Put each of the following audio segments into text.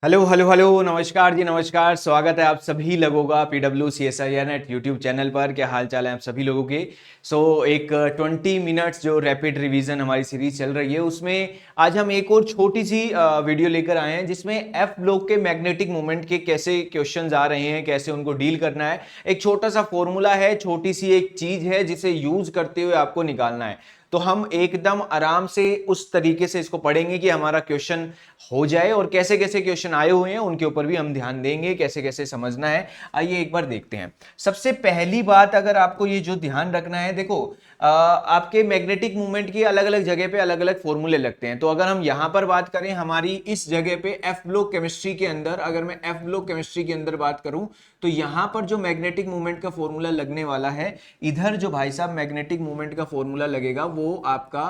Hello hello hello, नमस्कार जी, नमस्कार। स्वागत है आप सभी लोगों का PWCSIR नेट यूट्यूब चैनल पर। क्या हाल चाल है आप सभी लोगों के। एक 20 मिनट्स जो रैपिड रिवीजन हमारी सीरीज चल रही है, उसमें आज हम एक और छोटी सी वीडियो लेकर आए हैं, जिसमें एफ ब्लॉक के मैग्नेटिक मोमेंट के कैसे क्वेश्चंस आ रहे हैं, कैसे उनको डील करना है। एक छोटा सा फॉर्मूला है, छोटी सी एक चीज है जिसे यूज करते हुए आपको निकालना है। तो हम एकदम आराम से उस तरीके से इसको पढ़ेंगे कि हमारा क्वेश्चन हो जाए, और कैसे कैसे क्वेश्चन आए हुए हैं उनके ऊपर भी हम ध्यान देंगे, कैसे कैसे समझना है। आइए एक बार देखते हैं। सबसे पहली बात, अगर आपको ये जो ध्यान रखना है, देखो आपके मैग्नेटिक मूवमेंट की अलग अलग जगह पे अलग अलग फॉर्मूले लगते हैं। तो अगर हम यहां पर बात करें, हमारी इस जगह पे एफ ब्लॉक केमिस्ट्री के अंदर, अगर मैं एफ ब्लॉक केमिस्ट्री के अंदर बात करूं, तो यहां पर जो मैग्नेटिक मूवमेंट का फॉर्मूला लगने वाला है, इधर जो भाई साहब मैग्नेटिक मूवमेंट का फॉर्मूला लगेगा वो आपका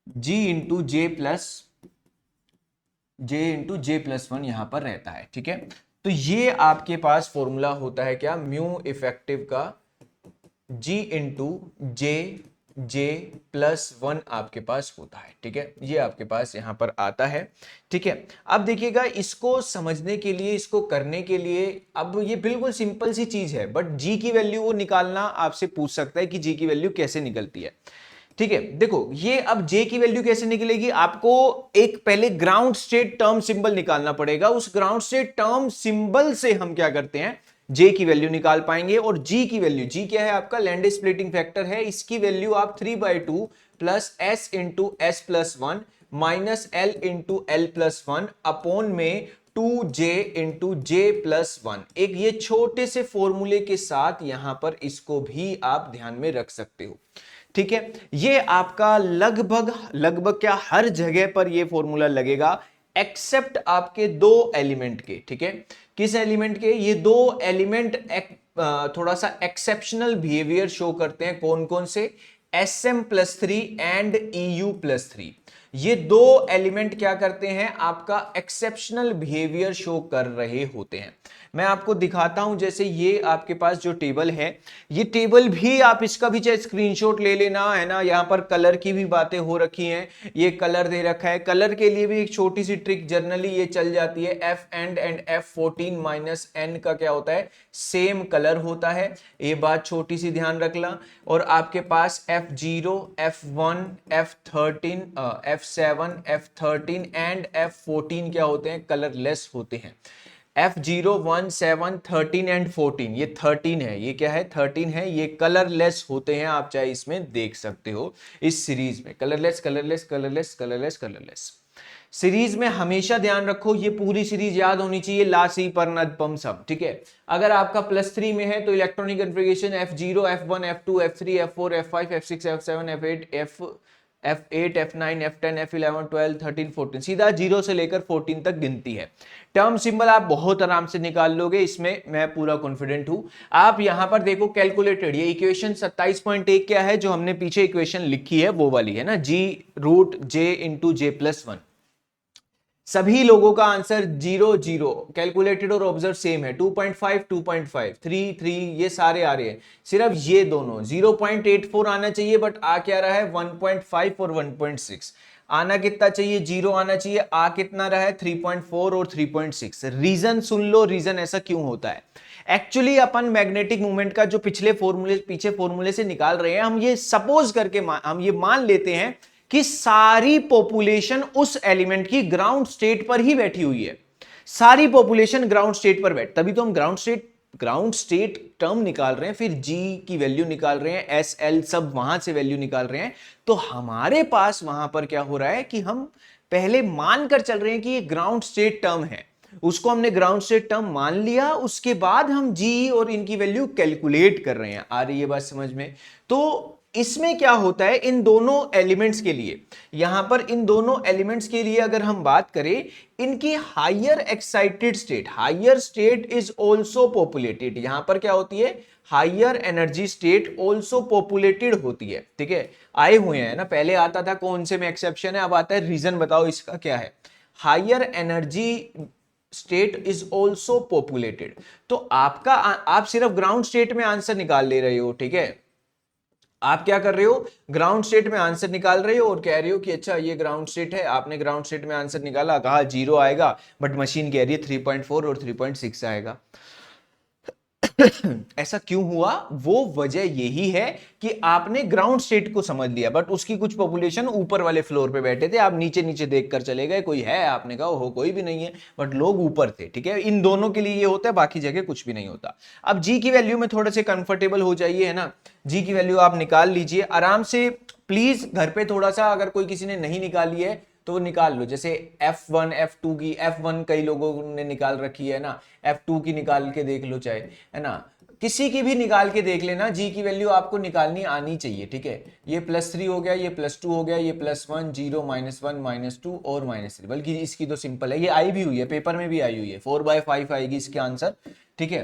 G इंटू जे प्लस वन यहां पर रहता है। ठीक है, तो ये आपके पास फॉर्मूला होता है क्या, म्यू इफेक्टिव का G इंटू जे प्लस वन आपके पास होता है। ठीक है, ये आपके पास यहां पर आता है। ठीक है, अब देखिएगा, इसको समझने के लिए, इसको करने के लिए, अब ये बिल्कुल सिंपल सी चीज है, बट जी की वैल्यू वो निकालना आपसे पूछ सकता है कि जी की वैल्यू कैसे निकलती है। ठीक है, देखो ये अब जे की वैल्यू कैसे निकलेगी, आपको एक पहले ग्राउंड स्टेट टर्म सिंबल निकालना पड़ेगा। उस ग्राउंड स्टेट टर्म सिंबल से हम क्या करते हैं, जे की वैल्यू निकाल पाएंगे। और जी की वैल्यू, जी क्या है आपका, लैंडे स्प्लिटिंग फैक्टर है। इसकी वैल्यू आप 3/2 plus S into S plus one minus L into L plus one upon में 2J इंटू जे प्लस वन, एक ये छोटे से फॉर्मूले के साथ यहां पर इसको भी आप ध्यान में रख सकते हो। ठीक है, ये आपका लगभग लगभग क्या, हर जगह पर ये फॉर्मूला लगेगा, एक्सेप्ट आपके दो एलिमेंट के। ठीक है, किस एलिमेंट के, ये दो एलिमेंट थोड़ा सा एक्सेप्शनल बिहेवियर शो करते हैं। कौन कौन से, SM+3 एंड EU+3। ये दो एलिमेंट क्या करते हैं, आपका एक्सेप्शनल बिहेवियर शो कर रहे होते हैं। मैं आपको दिखाता हूं, जैसे ये आपके पास जो टेबल है, ये टेबल भी आप इसका भी चाहे स्क्रीनशॉट ले लेना, है ना। यहां पर कलर की भी बातें हो रखी हैं, ये कलर दे रखा है। कलर के लिए भी एक छोटी सी ट्रिक जनरली ये चल जाती है, F and F14 minus N का क्या होता है, सेम कलर होता है। ये बात छोटी सी ध्यान रखना। और आपके पास F0, F1, F13, F7, F13 and F14 क्या होते हैं, कलरलेस होते हैं। F0, 1, 7, 13 एंड 14, ये 13 है, ये क्या है, 13 है, ये कलरलेस होते हैं। आप चाहे इसमें देख सकते हो, इस सीरीज में colourless colourless colourless colourless colourless series में हमेशा ध्यान रखो, ये पूरी सीरीज याद होनी चाहिए, ला सी पर नदपम सब। ठीक है, अगर आपका +3 में है तो electronic configuration F0, F1, F2, F3, F4, F5, F6, F7, F8, F8, F9, F10, F11, 12, 13, 14, सीधा 0 से लेकर 14 तक गिनती है। टर्म सिंबल आप बहुत आराम से निकाल लोगे, इसमें मैं पूरा कॉन्फिडेंट हूं। आप यहां पर देखो कैलकुलेटेड, ये इक्वेशन 27.1 क्या है, जो हमने पीछे इक्वेशन लिखी है वो वाली है ना, G√J इंटू J+1। सभी लोगों का आंसर 0 0, कैलकुलेटेड और ऑब्जर्व सेम है। 2.5 2.5 3 3 ये सारे आ रहे हैं, सिर्फ ये दोनों 0.84 आना चाहिए, बट आ क्या रहा है 1.5 और 1.6। आना कितना चाहिए, 0 आना चाहिए, आ कितना रहा है 3.4 और 3.6। रीजन सुन लो, रीजन ऐसा क्यों होता है। एक्चुअली अपन मैग्नेटिक मूवमेंट का जो पिछले फॉर्मूले, पीछे फॉर्मूले से निकाल रहे हैं, हम ये सपोज करके हम ये मान लेते हैं कि सारी पॉपुलेशन उस एलिमेंट की ग्राउंड स्टेट पर ही बैठी हुई है। सारी पॉपुलेशन ग्राउंड स्टेट पर तभी तो हम ग्राउंड स्टेट टर्म निकाल रहे हैं, फिर जी की वैल्यू निकाल रहे हैं, एस एल सब वहां से वैल्यू निकाल रहे हैं। तो हमारे पास वहां पर क्या हो रहा है कि हम पहले मानकर चल रहे हैं कि ये ग्राउंड स्टेट टर्म है, उसको हमने ग्राउंड स्टेट टर्म मान लिया, उसके बाद हम जी और इनकी वैल्यू कैलकुलेट कर रहे हैं। आ रही है बात समझ में। तो इसमें क्या होता है, इन दोनों एलिमेंट्स के लिए, यहां पर इन दोनों एलिमेंट्स के लिए अगर हम बात करें, इनकी higher excited state, higher state is also populated. यहां पर क्या होती है, higher energy state also populated होती है। ठीक है, आए हुए हैं ना, पहले आता था कौन से में एक्सेप्शन है, अब आता है रीजन, बताओ इसका क्या है। Higher energy state is also populated. तो आपका आप सिर्फ ग्राउंड स्टेट में आंसर निकाल ले रहे हो। ठीक है, आप क्या कर रहे हो, ग्राउंड स्टेट में आंसर निकाल रहे हो और कह रहे हो कि अच्छा ये ग्राउंड स्टेट है, आपने ग्राउंड स्टेट में आंसर निकाला, कहा 0 आएगा, बट मशीन कह रही है 3.4 और 3.6 आएगा। ऐसा क्यों हुआ? वो वजह यही है कि आपने ग्राउंड स्टेट को समझ लिया, बट उसकी कुछ पॉपुलेशन ऊपर वाले फ्लोर पे बैठे थे, आप नीचे नीचे देख कर चले गए, कोई है, आपने कहा हो कोई भी नहीं है, बट लोग ऊपर थे। ठीक है, इन दोनों के लिए ये होता है, बाकी जगह कुछ भी नहीं होता। अब जी की वैल्यू में थोड़े से कंफर्टेबल हो जाइए, है ना, जी की वैल्यू आप निकाल लीजिए आराम से। प्लीज घर पे थोड़ा सा, अगर कोई किसी ने नहीं निकाली है तो वो निकाल लो, जैसे F1 F2 की, F1 कई लोगों ने निकाल रखी है ना, F2 की निकाल के देख लो चाहे, है ना, किसी की भी निकाल के देख लेना, जी की वैल्यू आपको निकालनी आनी चाहिए। ठीक है, ये +3 हो गया, ये +2 हो गया, ये +1 0 -1 -2 और -3, बल्कि इसकी तो सिंपल है, ये आई भी हुई है, पेपर में भी आई हुई है, 4/5 आएगी इसके आंसर। ठीक है,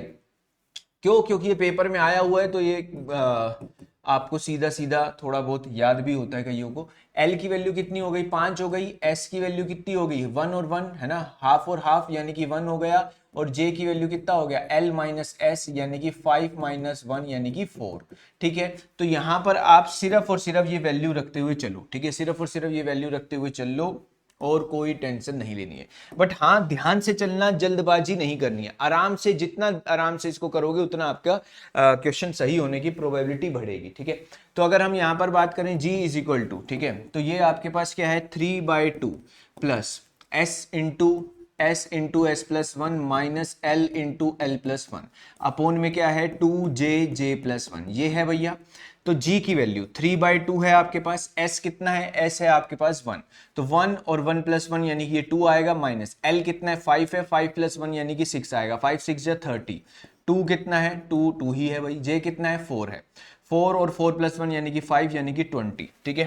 क्यों? क्योंकि ये पेपर में आया हुआ है, तो ये आपको सीधा सीधा थोड़ा बहुत याद भी होता है कईयों को। L की वैल्यू कितनी हो गई? 5 हो गई। S की वैल्यू कितनी हो गई? 1 और 1, है ना, हाफ और हाफ यानी कि 1 हो गया। और J की वैल्यू कितना हो गया? L माइनस S यानी कि 5 माइनस 1 यानी कि 4। ठीक है, तो यहां पर आप सिर्फ और सिर्फ ये वैल्यू रखते हुए चलो। ठीक है, सिर्फ और सिर्फ ये वैल्यू रखते हुए चल लो और कोई टेंशन नहीं लेनी है। बट हाँ, ध्यान से चलना, जल्दबाजी नहीं करनी है, आराम से, जितना आराम से इसको करोगे उतना आपका क्वेश्चन सही होने की प्रोबेबिलिटी बढ़ेगी। ठीक है, तो अगर हम यहां पर बात करें g इज इक्वल टू, ठीक है, तो ये आपके पास क्या है, 3/2 plus s into S plus 1 minus L into L plus 1 upon में क्या है, 2j+1, ये है भैया। तो g की वैल्यू 3/2 है आपके पास, s कितना है, s है आपके पास 1, तो 1 और 1 + 1 यानी कि ये 2 आएगा, माइनस l कितना है, 5 है, 5 + 1 यानी कि 6 आएगा, 5 6 या 30, 2 कितना है, 2 2 ही है भाई, j कितना है, 4 है, 4 और 4 + 1 यानी कि 5 यानी कि 20। ठीक है,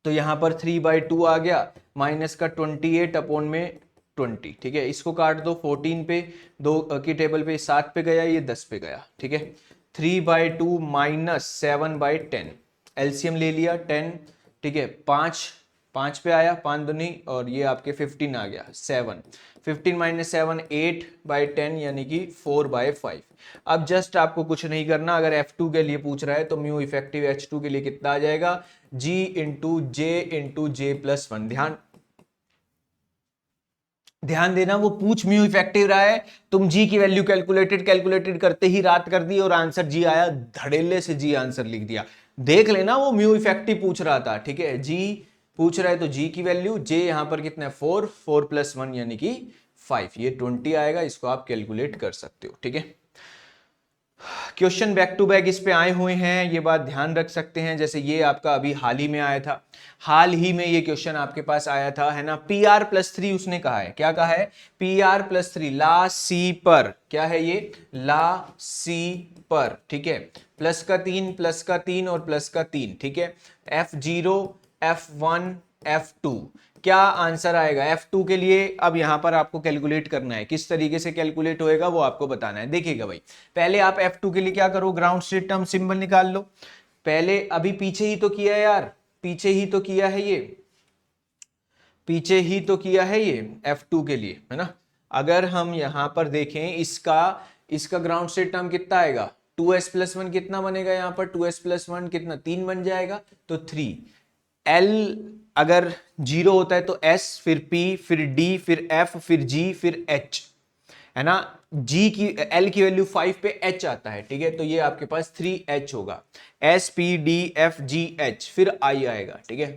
तो यहां पर 3/2 आ गया, माइनस का 28 अपोन में 20। ठीक है, इसको काट दो, 14 पे, दो की टेबल पे 7 पे गया, ये 10 पे गया। ठीक है, 3/2 माइनस 7/10, एलसीएम ले लिया 10। ठीक है, 5 5 पे आया, 5 दूनी, और ये आपके 15 आ गया, 7, 15 माइनस 7 8/10 यानी कि 4/5। अब जस्ट आपको कुछ नहीं करना, अगर F2 के लिए पूछ रहा है तो म्यू इफेक्टिव H2 के लिए कितना आ जाएगा, G इंटू J+1। ध्यान देना, वो पूछ म्यू इफेक्टिव रहा है, तुम जी की वैल्यू कैलकुलेटेड करते ही रात कर दी और आंसर जी आया, धड़ेले से जी आंसर लिख दिया। देख लेना, वो म्यू इफेक्टिव पूछ रहा था। ठीक है, जी पूछ रहा है तो जी की वैल्यू, जे यहां पर कितना है, 4, 4 + 1 यानी कि 5, ये 20 आएगा, इसको आप कैलकुलेट कर सकते हो। ठीक है, क्वेश्चन बैक टू बैक इस पे आए हुए हैं, ये बात ध्यान रख सकते हैं। जैसे ये आपका अभी हाल ही में आया था, हाल ही में ये क्वेश्चन आपके पास आया था, है ना, PR+3 उसने कहा है, क्या कहा है, PR+3 ला सी पर, क्या है ये, ला सी पर। ठीक है, +3 +3 और +3। ठीक है, F0 F1 F2, क्या आंसर आएगा F2 के लिए? अब यहां पर आपको कैलकुलेट करना है, किस तरीके से कैलकुलेट होएगा वो आपको बताना है। देखिएगा भाई, पहले आप F2 के लिए क्या करो, ग्राउंड स्टेट टर्म सिंबल निकाल लो पहले। अभी पीछे ही तो किया है यार, पीछे ही तो किया है ये, पीछे ही तो किया है ये F2 के लिए, है ना। अगर हम यहां पर देखें, इसका इसका ग्राउंड स्टेट टर्म कितना आएगा, 2s+1 कितना बनेगा यहाँ पर, 2s+1 कितना, 3 बन जाएगा, तो 3। L अगर 0 होता है तो S, फिर P, फिर D, फिर F, फिर G, फिर H, है ना। G की, L की वैल्यू 5 पे H आता है। ठीक है, तो ये आपके पास 3H होगा, S P D F G H, फिर I आएगा। ठीक है,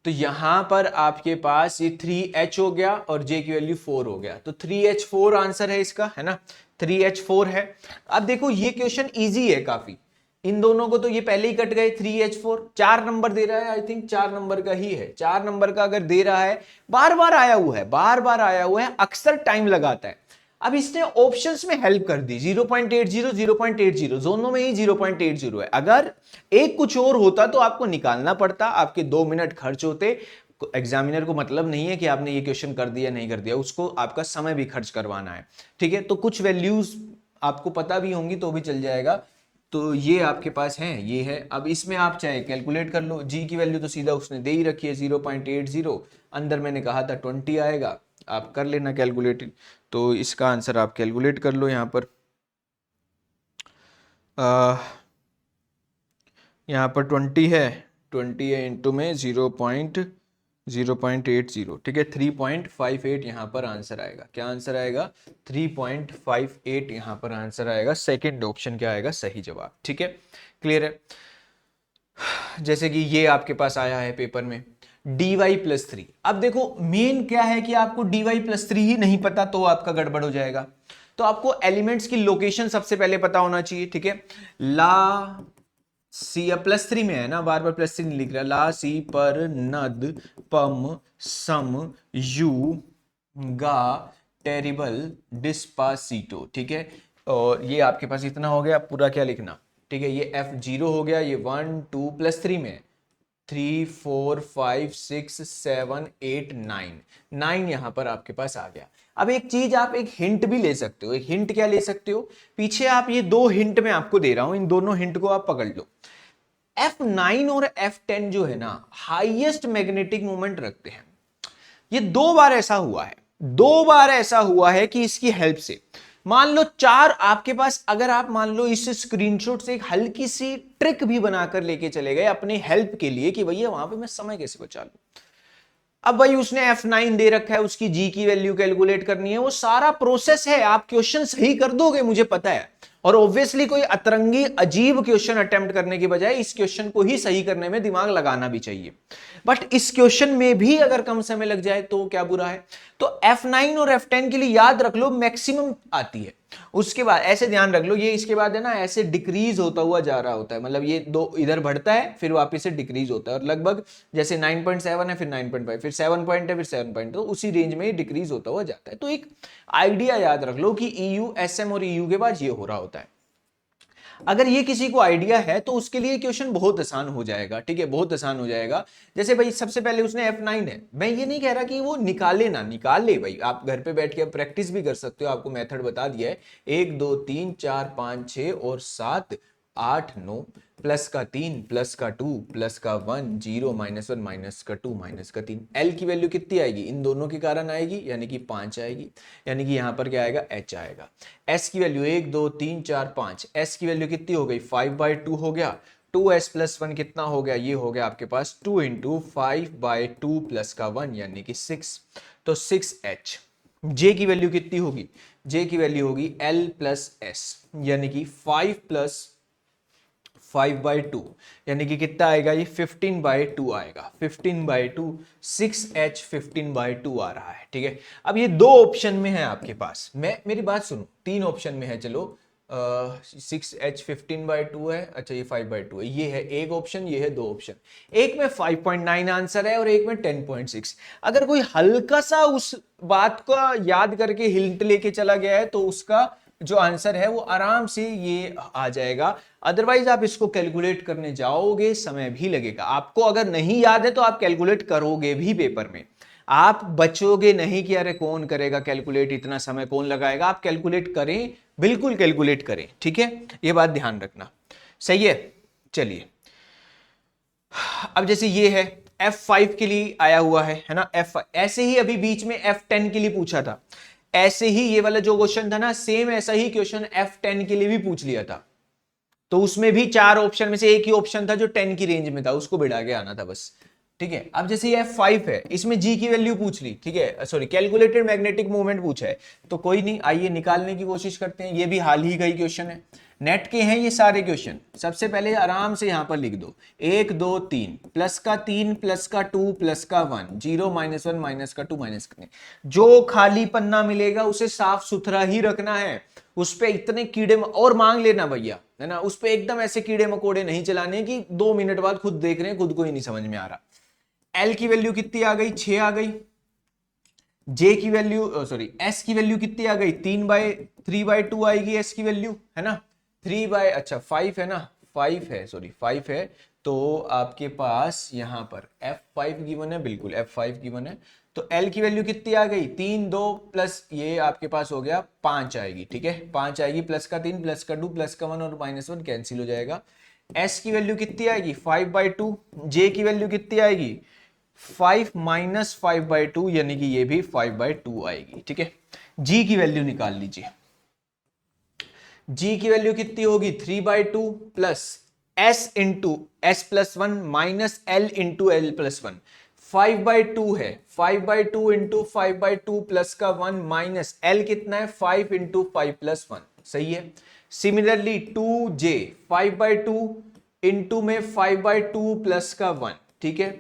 तो यहां पर आपके पास ये 3H हो गया और J की वैल्यू 4 हो गया, तो 3H4 आंसर है इसका, है ना, 3H4 है। अब देखो ये क्वेश्चन इजी है काफी, इन दोनों को तो ये पहले ही कट गए, 3H4 4 नंबर दे रहा है, आई थिंक 4 नंबर का ही है, 4 नंबर का अगर दे रहा है, बार बार आया हुआ है, बार बार आया हुआ है, अक्सर टाइम लगाता है। अब इसने ऑप्शंस में हेल्प कर दी, 0.80 0.80 दोनों में ही 0.80 है। अगर एक कुछ और होता तो आपको निकालना पड़ता, आपके 2 मिनट खर्च होते। एग्जामिनर को मतलब नहीं है कि आपने ये क्वेश्चन कर दिया नहीं कर दिया, उसको आपका समय भी खर्च करवाना है। ठीक है, तो कुछ वैल्यूज आपको पता भी होंगी तो भी चल जाएगा। तो ये आपके पास है, ये है। अब इसमें आप चाहे कैलकुलेट कर लो, जी की वैल्यू तो सीधा उसने दे ही रखी है 0.80, अंदर मैंने कहा था 20 आएगा, आप कर लेना कैलकुलेट। तो इसका आंसर आप कैलकुलेट कर लो यहाँ पर। यहाँ पर 20 है, 20 है इंटू में 0.80, ठीक है, 3.58 यहाँ पर आंसर आएगा। क्या आंसर आएगा? 3.58 यहाँ पर आंसर आएगा। सेकंड ऑप्शन क्या आएगा सही जवाब, ठीक है, क्लियर है। जैसे कि ये आपके पास आया है पेपर में dy+3। अब देखो मेन क्या है कि आपको dy+3 ही नहीं पता तो आपका गड़बड़ हो जाएगा। तो आपको एलिमेंट्स की लोकेशन सबसे पहले पता होना चाहिए, ठीक है। ला सी +3 में है ना, बार बार +3 नहीं लिख रहा। ला सी पर नद पम सम यू गा टेरिबल डिस्पासीटो, ठीक है। और ये आपके पास इतना हो गया, पूरा क्या लिखना, ठीक है। ये F0 हो गया, ये 1 2 +3 में 3 4 5 6 7 8 9 यहां पर आपके पास आ गया। अब एक चीज आप एक हिंट भी ले सकते हो। एक हिंट क्या ले सकते हो? पीछे आप ये दो हिंट मैं आपको दे रहा हूं, इन दोनों हिंट को आप पकड़ लो। F9 और F10 जो है ना, हाईएस्ट मैग्नेटिक मोमेंट रखते हैं। ये दो बार ऐसा हुआ है, दो बार ऐसा हुआ है कि इसकी हेल्प से मान लो चार आपके पास, अगर आप मान लो इस स्क्रीनशॉट से एक हल्की सी ट्रिक भी बनाकर लेके चले गए अपने हेल्प के लिए कि भैया वहां पे मैं समय कैसे बचा लूं। अब भाई उसने F9 दे रखा है, उसकी G की वैल्यू कैलकुलेट करनी है, वो सारा प्रोसेस है। आप क्वेश्चन सही कर दोगे मुझे पता है, और ऑब्वियसली कोई अतरंगी अजीब क्वेश्चन अटेम्प्ट करने की बजाय इस क्वेश्चन को ही सही करने में दिमाग लगाना भी चाहिए। बट इस क्वेश्चन में भी अगर कम समय लग जाए तो क्या बुरा है। तो F9 और F10 के लिए याद रख लो मैक्सिमम आती है। उसके बाद ऐसे ध्यान रख लो, ये इसके बाद है ना ऐसे डिक्रीज होता हुआ जा रहा होता है, मतलब ये दो इधर बढ़ता है फिर वापस से डिक्रीज होता है, और लगभग जैसे 9.7 है फिर 9.5 फिर 7 पॉइंट है फिर 7 पॉइंट, तो उसी रेंज में डिक्रीज होता हुआ जाता है। तो एक आइडिया याद रख लो कि EU SM और EU के बाद ये हो रहा होता है। अगर ये किसी को आइडिया है तो उसके लिए क्वेश्चन बहुत आसान हो जाएगा, ठीक है, बहुत आसान हो जाएगा। जैसे भाई सबसे पहले उसने F9 है, मैं ये नहीं कह रहा कि वो निकाले ना, निकाल ले भाई, आप घर पे बैठ के प्रैक्टिस भी कर सकते हो, आपको मेथड बता दिया है। 1 2 3 4 5 6 और 7 8 9 प्लस का 3 प्लस का 2 प्लस का 1 0 -1 माइनस का 2 माइनस का 3। L की वैल्यू कितनी आएगी? इन दोनों के कारण आएगी, यानी कि 5 आएगी, यानी कि यहां पर क्या आएगा? H आएगा। S की वैल्यू 1 2 3 4 5, S की वैल्यू कितनी हो गई? 5/2 हो गया। 2S+1 कितना हो गया? ये हो गया आपके पास 2 × 5/2 प्लस का 1 यानी कि 6, तो 6H। J की वैल्यू कितनी होगी? J की वैल्यू होगी L+S यानी कि 5/2 यानी कि कितना आएगा? ये 15/2 आएगा, 15/2 6H 15/2 आ रहा है, ठीक है। अब ये दो ऑप्शन में है आपके पास, मेरी बात सुनो, तीन ऑप्शन में है, चलो 6H 15/2 है, अच्छा ये 5/2 है, ये है एक ऑप्शन, ये है दो ऑप्शन। एक में 5.9 आंसर है और एक में 10.6। अगर कोई हल्का सा उस बात को याद करके हिंट लेके चला गया है तो उसका जो आंसर है वो आराम से ये आ जाएगा। अदरवाइज आप इसको कैलकुलेट करने जाओगे समय भी लगेगा। आपको अगर नहीं याद है तो आप कैलकुलेट करोगे भी पेपर में, आप बचोगे नहीं कि अरे कौन करेगा कैलकुलेट, इतना समय कौन लगाएगा। आप कैलकुलेट करें, बिल्कुल कैलकुलेट करें, ठीक है, ये बात ध्यान रखना, सही है। चलिए अब जैसे ये है F5 के लिए आया हुआ है ना, F5 ऐसे ही अभी बीच में F10 के लिए पूछा था, ऐसे ही ये वाला जो क्वेश्चन था ना, सेम ऐसा ही क्वेश्चन F10 के लिए भी पूछ लिया था। तो उसमें भी चार ऑप्शन में से एक ही ऑप्शन था जो 10 की रेंज में था, उसको बढ़ा के आना था बस, ठीक है। अब जैसे ये F5 है, इसमें G की वैल्यू पूछ ली, ठीक है, सॉरी कैलकुलेटेड मैग्नेटिक मूवमेंट पूछा है, तो कोई नहीं, आइए निकालने की कोशिश करते हैं। ये भी हाल ही का ही क्वेश्चन है, नेट के हैं ये सारे क्वेश्चन। सबसे पहले आराम से यहां पर लिख दो 1 2 3 प्लस का 3 प्लस का 2 प्लस का 1 0 -1 माइनस का 2 माइनस का। जो खाली पन्ना मिलेगा उसे साफ सुथरा ही रखना है, उस पे इतने कीड़े और मांग लेना भैया, है ना, उस पे एकदम ऐसे कीड़े मकोड़े नहीं चलाने कि 2 मिनट बाद खुद देख रहे हैं, खुद को ही नहीं समझ में आ रहा। L की वैल्यू कितनी आ गई? 6 आ गई। J की वैल्यू सॉरी S की वैल्यू कितनी आ गई? 3/2 आएगी S की वैल्यू, है ना, 5 है ना, 5 है, सॉरी 5 है। तो आपके पास यहां पर F5 गिवन है, बिल्कुल F5 गिवन है। तो L की वैल्यू कितनी आ गई? 3 2 प्लस ये आपके पास हो गया 5 आएगी, ठीक है, 5 आएगी, प्लस का 3 प्लस का 2 प्लस का 1 और -1 कैंसिल हो जाएगा। S की वैल्यू कितनी आएगी? 5/2। J की वैल्यू कितनी आएगी? 5 - 5/2 यानी कि ये भी 5/2 आएगी, ठीक है। G की वैल्यू निकाल लीजिए। G की वैल्यू कितनी होगी? 3/2 plus S into S plus one minus L into L plus one, 5/2 है, 5/2 इंटू 5/2 प्लस का 1 माइनस एल कितना है 5 इंटू 5 प्लस 1, सही है। सिमिलरली 2j 5/2 इंटू में 5/2 प्लस का 1, ठीक है।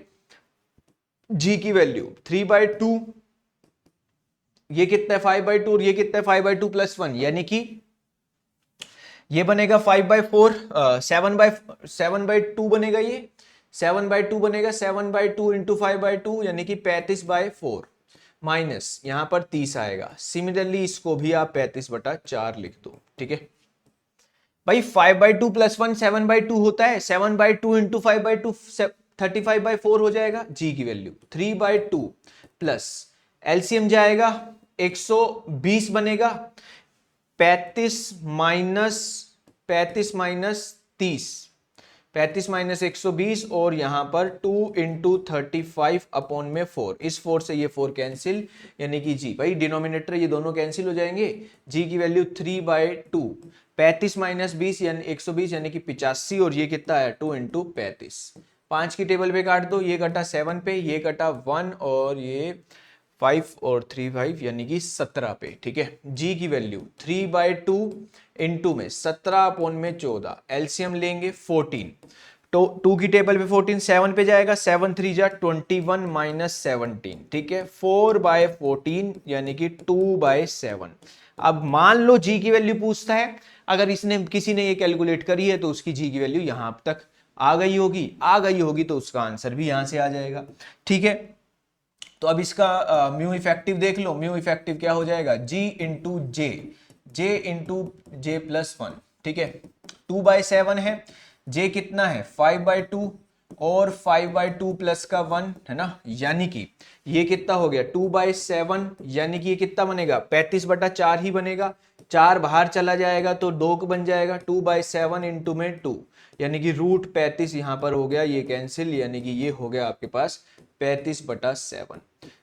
जी की वैल्यू 3/2, ये कितना है 5/2 और ये कितना है 5/2 प्लस 1, यानी कि ये बनेगा 5/4, 7/2 बनेगा, ये 7/2 बनेगा, 7/2 इंटू 5/2 यानी कि 35/4 माइनस यहां पर 30 आएगा। सिमिलरली इसको भी आप 35/4 लिख दो, ठीक है भाई। 5/2 प्लस 1 7/2 होता है, 7/2 इंटू 5/2 35/4 हो जाएगा। जी की वैल्यू 3/2 प्लस एलसीएम जाएगा 120 बनेगा, 35 माइनस 30, 35 माइनस 120 और यहां पर 2 इंटू 35 अपॉन में 4, इस 4 से ये 4 कैंसिल, यानी कि जी भाई डिनोमिनेटर ये दोनों कैंसिल हो जाएंगे। जी की वैल्यू 3/2, 35 माइनस 20 यानी 120 यानी कि 85 और ये कितना है 2 इंटू 35। 5 की टेबल पे काट दो, ये कटा 7 पे, ये कटा 1 और ये 5 और 3 5 यानी कि 17 पे, ठीक है। जी की वैल्यू 3/2 इंटू में 17 अपॉन में 14, एलसीएम लेंगे 14, तो 2 की टेबल पे 14 7 पे जाएगा, 7 3 जा 21 माइनस 17, ठीक है। 4/14 यानी कि 2/7। अब मान लो जी की वैल्यू पूछता है, अगर इसने किसी ने ये कैलकुलेट करी है तो उसकी जी की वैल्यू यहां तक आ गई होगी तो उसका आंसर भी यहां से आ जाएगा, ठीक है। तो अब इसका म्यू इफेक्टिव देख लो, म्यू इफेक्टिव क्या हो जाएगा जी इंटू जे प्लस 1, ठीक है। 2/7 है, जे कितना है 5/2 और 5/2 प्लस का 1 है ना, यानी कि ये कितना हो गया 2/7, यानी कि ये कितना बनेगा 35/4 ही बनेगा। 4 बाहर चला जाएगा तो 2 बन जाएगा, 2/7 इंटू में 2 यानी कि √35 यहां पर हो गया, ये कैंसिल, यानी कि ये हो गया आपके पास 35/7।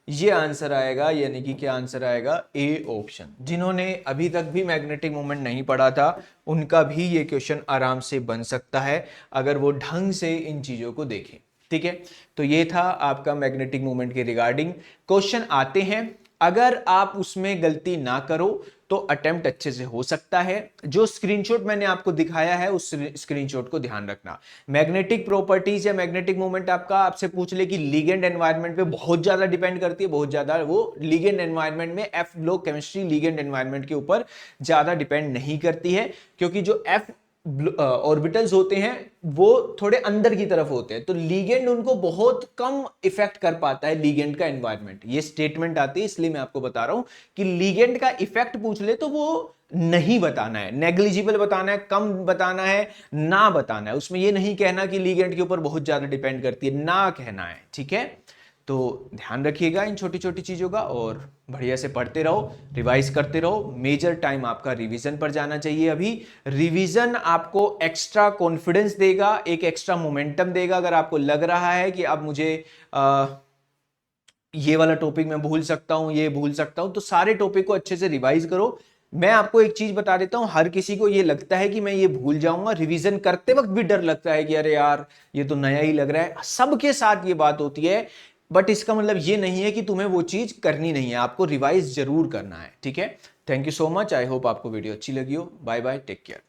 ये आंसर आएगा, यानी कि क्या आंसर आएगा ए ऑप्शन। जिन्होंने अभी तक भी मैग्नेटिक मोमेंट नहीं पढ़ा था उनका भी ये क्वेश्चन आराम से बन सकता है अगर वो ढंग से इन चीजों को देखें, ठीक है। तो ये था आपका मैग्नेटिक मोमेंट के रिगार्डिंग। क्वेश्चन आते हैं, अगर आप उसमें गलती ना करो तो अटेम्प्ट अच्छे से हो सकता है। जो स्क्रीनशॉट मैंने आपको दिखाया है उस स्क्रीनशॉट को ध्यान रखना। मैग्नेटिक प्रॉपर्टीज या मैग्नेटिक मोमेंट आपका आपसे पूछ ले कि लिगेंड एनवायरनमेंट पे बहुत ज्यादा डिपेंड करती है, बहुत ज्यादा वो लिगेंड एनवायरनमेंट में F block chemistry ligand environment के ऊपर ज्यादा डिपेंड नहीं करती है, क्योंकि जो एफ ऑर्बिटल्स होते हैं वो थोड़े अंदर की तरफ होते हैं, तो लीगेंड उनको बहुत कम इफेक्ट कर पाता है लीगेंड का एनवायरनमेंट। ये स्टेटमेंट आती है, इसलिए मैं आपको बता रहा हूं कि लीगेंड का इफेक्ट पूछ ले तो वो नहीं बताना है, नेग्लिजिबल बताना है, कम बताना है, ना बताना है। उसमें ये नहीं कहना कि लीगेंड के ऊपर बहुत ज्यादा डिपेंड करती है, ना कहना है, ठीक है। तो ध्यान रखिएगा इन छोटी छोटी चीज़ों का और बढ़िया से पढ़ते रहो, रिवाइज करते रहो। मेजर टाइम आपका रिवीजन पर जाना चाहिए। अभी रिवीजन आपको एक्स्ट्रा कॉन्फिडेंस देगा, एक एक्स्ट्रा मोमेंटम देगा। अगर आपको लग रहा है कि अब मुझे ये वाला टॉपिक मैं भूल सकता हूं, ये भूल सकता हूं, तो सारे टॉपिक को अच्छे से रिवाइज करो। मैं आपको एक चीज बता देता हूं, हर किसी को ये लगता है कि मैं ये भूल जाऊंगा, रिवीजन करते वक्त भी डर लगता है कि अरे यार ये तो नया ही लग रहा है। सबके साथ ये बात होती है, बट इसका मतलब ये नहीं है कि तुम्हें वो चीज करनी नहीं है, आपको रिवाइज जरूर करना है, ठीक है। Thank you so much, I hope आपको वीडियो अच्छी लगी हो। Bye bye, take care.